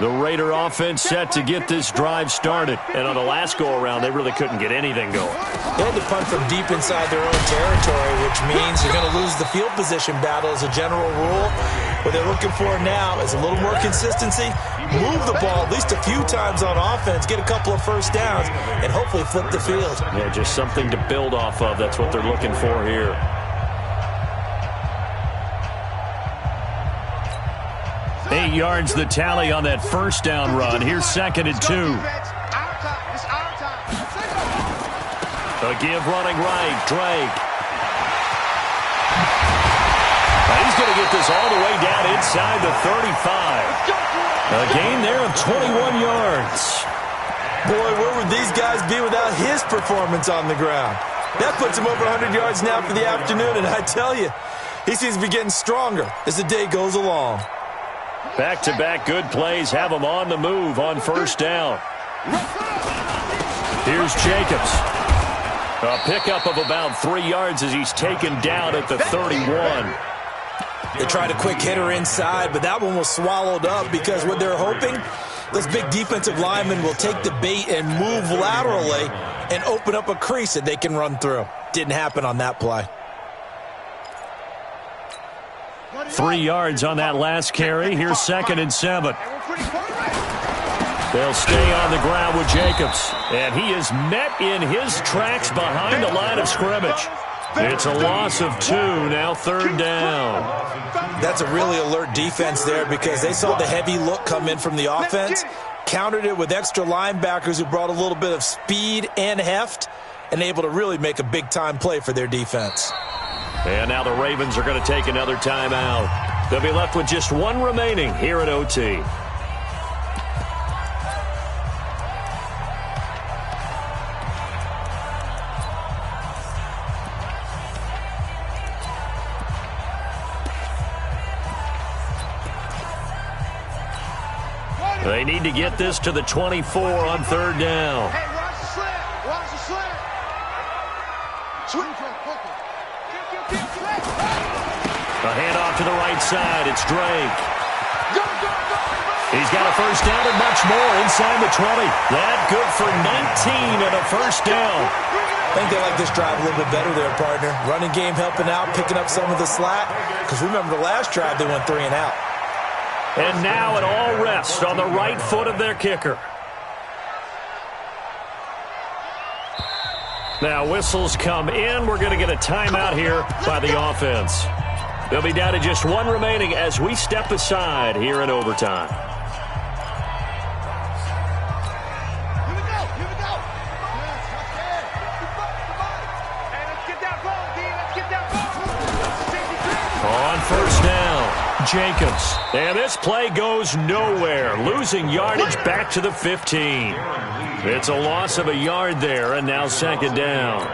The Raider offense set to get this drive started. And on the last go-around, they really couldn't get anything going. They had to punt from deep inside their own territory, which means you're going to lose the field position battle as a general rule. What they're looking for now is a little more consistency, move the ball at least a few times on offense, get a couple of first downs, and hopefully flip the field. Yeah, just something to build off of. That's what they're looking for here. Eight yards the tally on that first down run. Here's 2nd and 2. A give running right, Drake. He's going to get this all the way down inside the 35. A gain there of 21 yards. Boy, where would these guys be without his performance on the ground? That puts him over 100 yards now for the afternoon, and I tell you, he seems to be getting stronger as the day goes along. Back-to-back good plays have him on the move on first down. Here's Jacobs. A pickup of about 3 yards as he's taken down at the 31. They tried a quick hitter inside, but that one was swallowed up because what they're hoping, those big defensive linemen will take the bait and move laterally and open up a crease that they can run through. Didn't happen on that play. 3 yards on that last carry. Here's 2nd and 7. They'll stay on the ground with Jacobs. And he is met in his tracks behind the line of scrimmage. It's a loss of 2, now 3rd down. That's a really alert defense there because they saw the heavy look come in from the offense, countered it with extra linebackers who brought a little bit of speed and heft, and able to really make a big-time play for their defense. And now the Ravens are going to take another timeout. They'll be left with just 1 remaining here at OT. They need to get this to the 24 on 3rd down. Hey, watch the slant. Watch the slant. A handoff to the right side. It's Drake. He's got a first down and much more inside the 20. That good for 19 and a first down. I think they like this drive a little bit better there, partner. Running game helping out, picking up some of the slack. Because remember the last drive, they went 3 and out. And now it all rests on the right foot of their kicker. Now whistles come in. We're going to get a timeout here by the offense. They'll be down to just 1 remaining as we step aside here in overtime. Here we go. Here we go. Hey, let's get that ball, D. Let's get that ball. On first down, Jacobs. And this play goes nowhere, losing yardage back to the 15. It's a loss of a yard there, and now second down.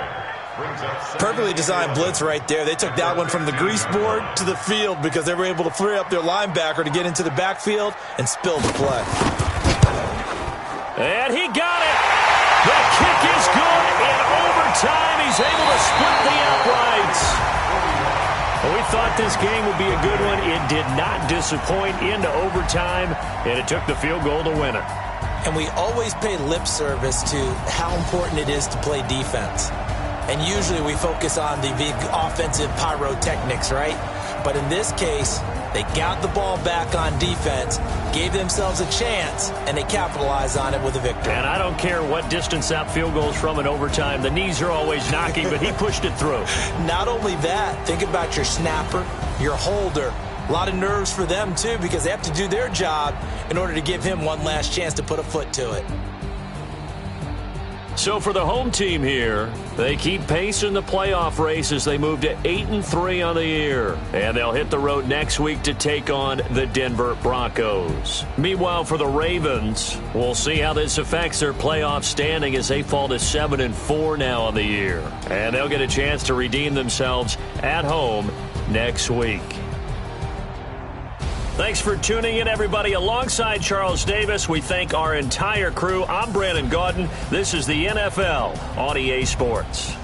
Perfectly designed blitz right there. They took that one from the grease board to the field because they were able to free up their linebacker to get into the backfield and spill the play. And he got it. The kick is good. In overtime, he's able to split the uprights. Well, we thought this game would be a good one. It did not disappoint into overtime, and it took the field goal to win it. And we always pay lip service to how important it is to play defense. And usually we focus on the big offensive pyrotechnics, right? But in this case, they got the ball back on defense, gave themselves a chance, and they capitalized on it with a victory. And I don't care what distance that field goes from in overtime. The knees are always knocking, but he pushed it through. Not only that, think about your snapper, your holder. A lot of nerves for them, too, because they have to do their job in order to give him one last chance to put a foot to it. So for the home team here, they keep pace in the playoff race as they move to 8-3 on the year. And they'll hit the road next week to take on the Denver Broncos. Meanwhile, for the Ravens, we'll see how this affects their playoff standing as they fall to 7-4 now on the year. And they'll get a chance to redeem themselves at home next week. Thanks for tuning in, everybody. Alongside Charles Davis, we thank our entire crew. I'm Brandon Gaudin. This is the NFL on EA Sports.